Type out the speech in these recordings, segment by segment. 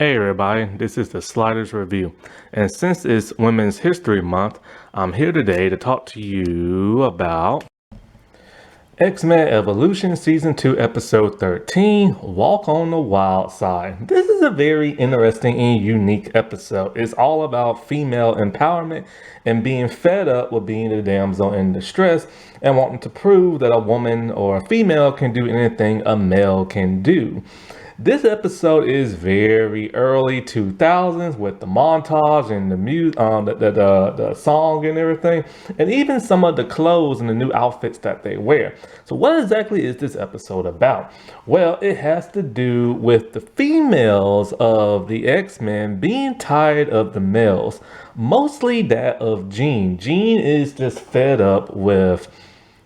Hey everybody, this is the Sliders Review, and since it's Women's History Month, I'm here today to talk to you about X-Men Evolution Season 2 Episode 13, Walk on the Wild Side. This is a very interesting and unique episode. It's all about female empowerment and being fed up with being a damsel in distress and wanting to prove that a woman or a female can do anything a male can do. This episode is very early 2000s with the montage and the music, the song and everything, and even some of the clothes and the new outfits that they wear. So what exactly is this episode about? Well, it has to do with the females of the X-Men being tired of the males, mostly that of Jean. Jean is just fed up with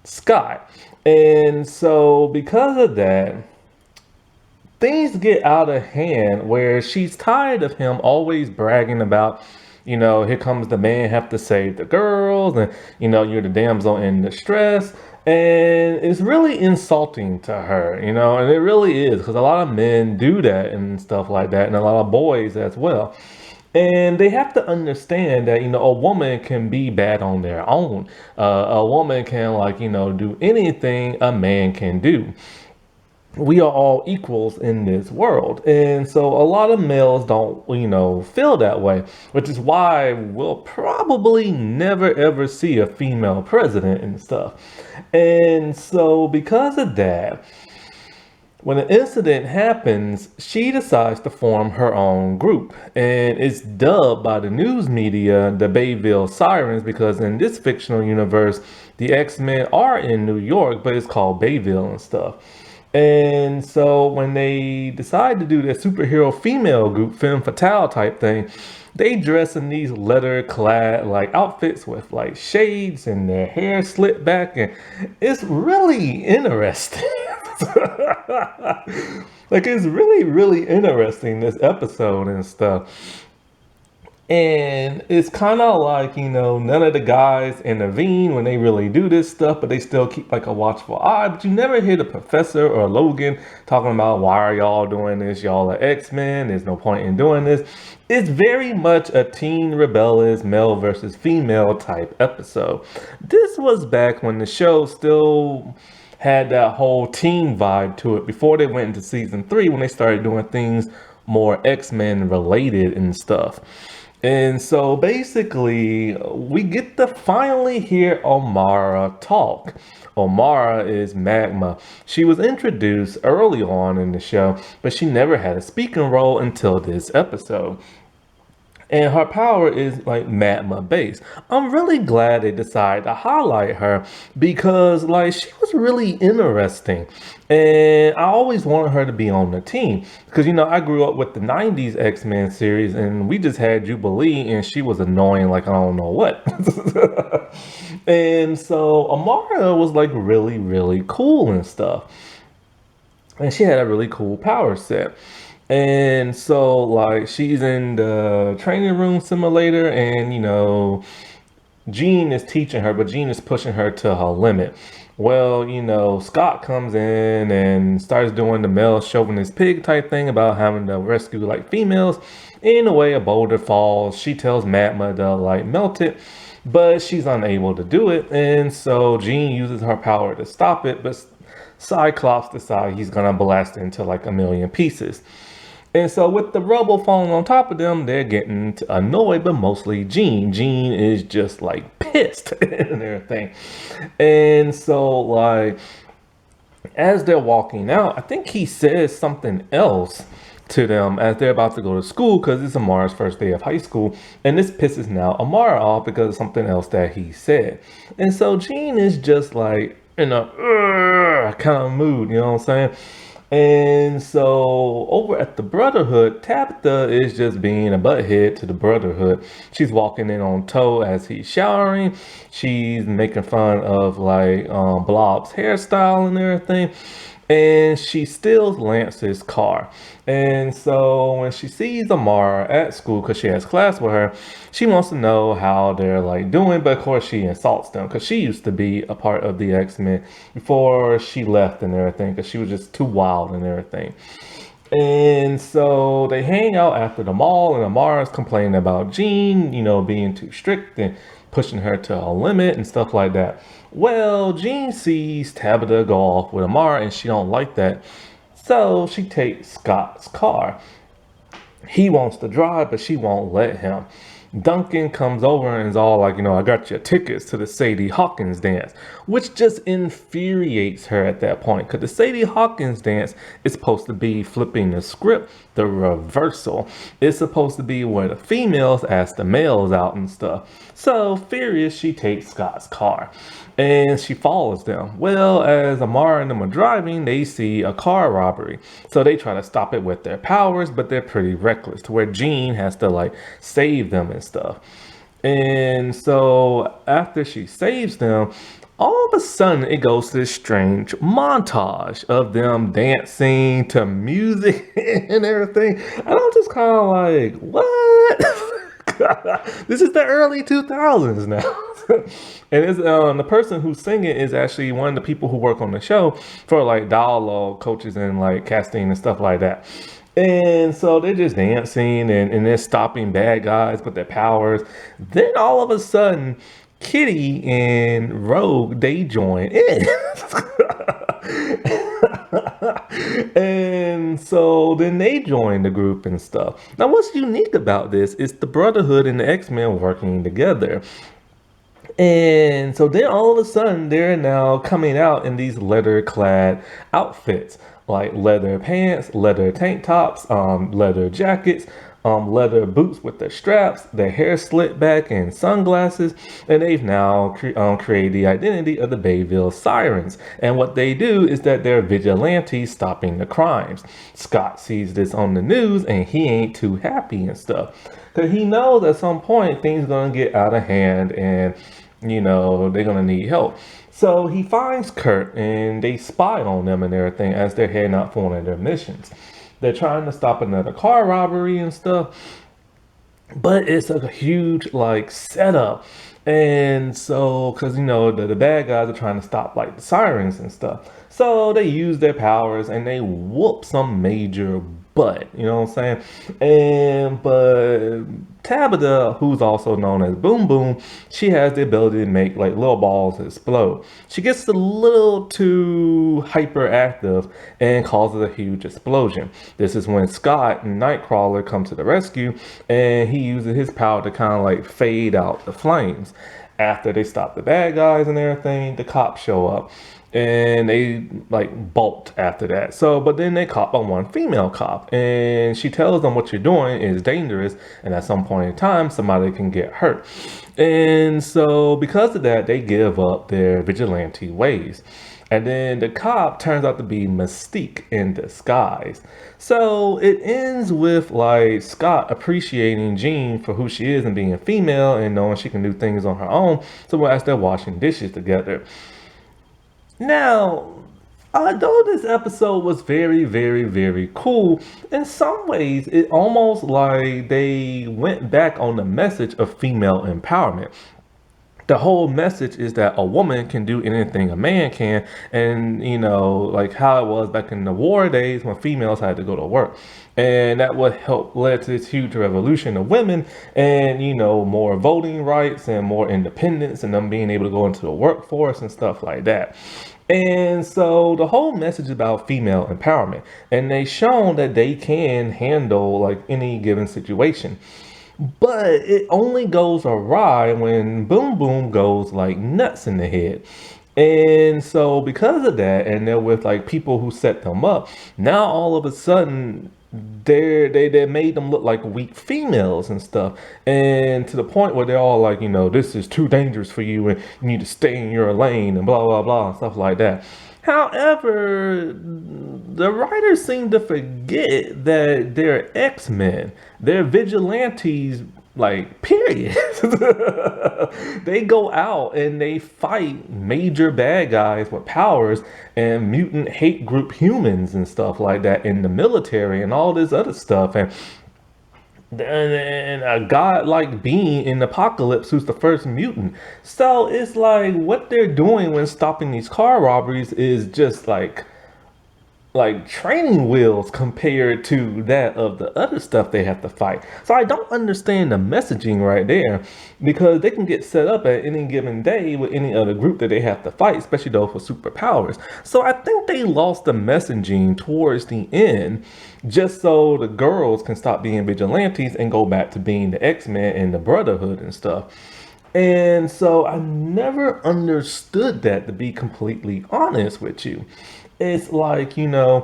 Scott. And so because of that, things get out of hand where she's tired of him always bragging about, here comes the man, have to save the girls, and, you're the damsel in distress. And it's really insulting to her, and it really is, because a lot of men do that and stuff like that, and a lot of boys as well. And they have to understand that, a woman can be bad on their own. A woman can, do anything a man can do. We are all equals in this world. And so a lot of males don't, feel that way, which is why we'll probably never ever see a female president and stuff. And so because of that, when an incident happens, she decides to form her own group, and it's dubbed by the news media the Bayville Sirens, because in this fictional universe, the X-Men are in New York, but it's called Bayville and stuff. And so when they decide to do their superhero female group, femme fatale type thing, they dress in these leather clad outfits with shades and their hair slicked back, and it's really interesting. It's really interesting, this episode and stuff. And it's kind of none of the guys intervene when they really do this stuff, but they still keep a watchful eye. But you never hear the professor or Logan talking about, why are y'all doing this? Y'all are X-Men. There's no point in doing this. It's very much a teen rebellious male versus female type episode. This was back when the show still had that whole teen vibe to it before they went into season 3, when they started doing things more X-Men related and stuff. And so basically, we get to finally hear Omara talk. Omara is Magma. She was introduced early on in the show, but she never had a speaking role until this episode. And her power is magma based. I'm really glad they decided to highlight her, because she was really interesting. And I always wanted her to be on the team, because I grew up with the 90s X-Men series, and we just had Jubilee, and she was annoying I don't know what. And so Amara was really cool and stuff. And she had a really cool power set. And so she's in the training room simulator, and Jean is teaching her, but Jean is pushing her to her limit. Well, Scott comes in and starts doing the male chauvinist pig type thing about having to rescue females. In a way, a boulder falls. She tells Magma to melt it, but she's unable to do it. And so Jean uses her power to stop it, but Cyclops decides he's gonna blast it into a million pieces. And so with the rubble falling on top of them, they're getting annoyed, but mostly Jean. Jean is just pissed and everything. And so as they're walking out, I think he says something else to them as they're about to go to school, because it's Amara's first day of high school. And this pisses now Amara off because of something else that he said. And so Jean is just in a kind of mood, you know what I'm saying? And so over at the Brotherhood, Tabitha is just being a butthead to the Brotherhood. She's walking in on Toe as he's showering. She's making fun of Blob's hairstyle and everything. And she steals Lance's car. And so when she sees Amara at school, because she has class with her, she wants to know how they're doing, but of course she insults them, because she used to be a part of the X-Men before she left and everything, because she was just too wild and everything. And so they hang out after the mall, and Amara's complaining about Jean, being too strict and pushing her to a limit and stuff like that. Well, Jean sees Tabitha go off with Amara, and she don't like that. So she takes Scott's car. He wants to drive, but she won't let him. Duncan comes over and is all like, I got your tickets to the Sadie Hawkins dance, which just infuriates her at that point. Because the Sadie Hawkins dance is supposed to be flipping the script, the reversal. It's supposed to be where the females ask the males out and stuff. So, furious, she takes Scott's car and she follows them. Well, as Amara and them are driving, they see a car robbery. So they try to stop it with their powers, but they're pretty reckless to where Jean has to like save them and stuff. And so after she saves them, all of a sudden it goes to this strange montage of them dancing to music and everything. And I'm just kind of like, what? This is the early 2000s now. And it's the person who's singing is actually one of the people who work on the show for like dialogue coaches and like casting and stuff like that. And so they're just dancing and they're stopping bad guys with their powers. Then all of a sudden, Kitty and Rogue, they join in. And so then they join the group and stuff. Now, what's unique about this is the Brotherhood and the X-Men working together. And so then all of a sudden, they're now coming out in these leather-clad outfits, like leather pants, leather tank tops, leather jackets, leather boots with their straps, their hair slicked back, and sunglasses. And they've now created the identity of the Bayville Sirens. And what they do is that they're vigilantes stopping the crimes. Scott sees this on the news, and he ain't too happy and stuff. Because he knows at some point things are going to get out of hand and they're going to need help. So he finds Kurt and they spy on them and everything as they're heading out for one of their missions. They're trying to stop another car robbery and stuff, but it's a huge like setup. And so, because the bad guys are trying to stop like the sirens and stuff, so they use their powers and they whoop some major butt. You know what I'm saying? But Tabitha, who's also known as Boom Boom, she has the ability to make like little balls explode. She gets a little too hyperactive and causes a huge explosion. This is when Scott and Nightcrawler come to the rescue, and he uses his power to kind of like fade out the flames. After they stop the bad guys and everything, the cops show up and they like bolt after that. So, but then they cop on one female cop and she tells them what you're doing is dangerous, and at some point in time somebody can get hurt. And so because of that, they give up their vigilante ways. And then the cop turns out to be Mystique in disguise. So it ends with like Scott appreciating Jean for who she is and being female and knowing she can do things on her own. So as they're washing dishes together. Now, although this episode was very, very, very cool, in some ways it almost like they went back on the message of female empowerment. The whole message is that a woman can do anything a man can, and like how it was back in the war days when females had to go to work, and that would help led to this huge revolution of women and more voting rights and more independence and them being able to go into the workforce and stuff like that. And so the whole message about female empowerment, and they shown that they can handle like any given situation. But it only goes awry when Boom Boom goes like nuts in the head. And so because of that, and they're with like people who set them up, now all of a sudden they made them look like weak females and stuff. And to the point where they're all like, this is too dangerous for you and you need to stay in your lane and blah, blah, blah, and stuff like that. However, the writers seem to forget that they're X-Men. They're vigilantes, like, period. They go out and they fight major bad guys with powers and mutant hate group humans and stuff like that in the military and all this other stuff. And a godlike being in Apocalypse who's the first mutant. So it's like what they're doing when stopping these car robberies is just like like training wheels compared to that of the other stuff they have to fight. So I don't understand the messaging right there, because they can get set up at any given day with any other group that they have to fight, especially those with superpowers. So I think they lost the messaging towards the end, just so the girls can stop being vigilantes and go back to being the X-Men and the Brotherhood and stuff. And so I never understood that, to be completely honest with you. It's like, I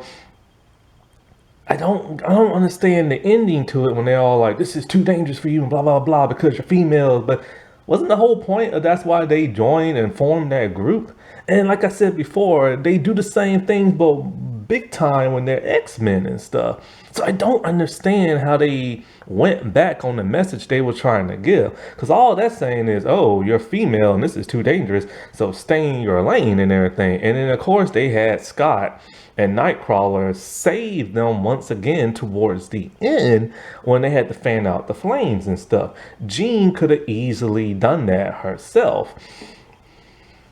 don't understand the ending to it when they're all like, this is too dangerous for you and blah blah blah because you're females. But wasn't the whole point of that's why they joined and formed that group? And like I said before, they do the same things but big time when they're X-Men and stuff. So I don't understand how they went back on the message they were trying to give. Because all that's saying is, oh, you're female and this is too dangerous, so stay in your lane and everything. And then, of course, they had Scott and Nightcrawler save them once again towards the end when they had to fan out the flames and stuff. Jean could have easily done that herself,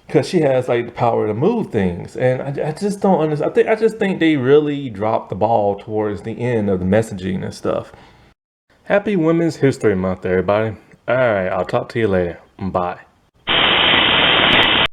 because she has like the power to move things. And I just don't understand. I just think they really dropped the ball towards the end of the messaging and stuff. Happy Women's History Month, everybody. All right, I'll talk to you later. Bye.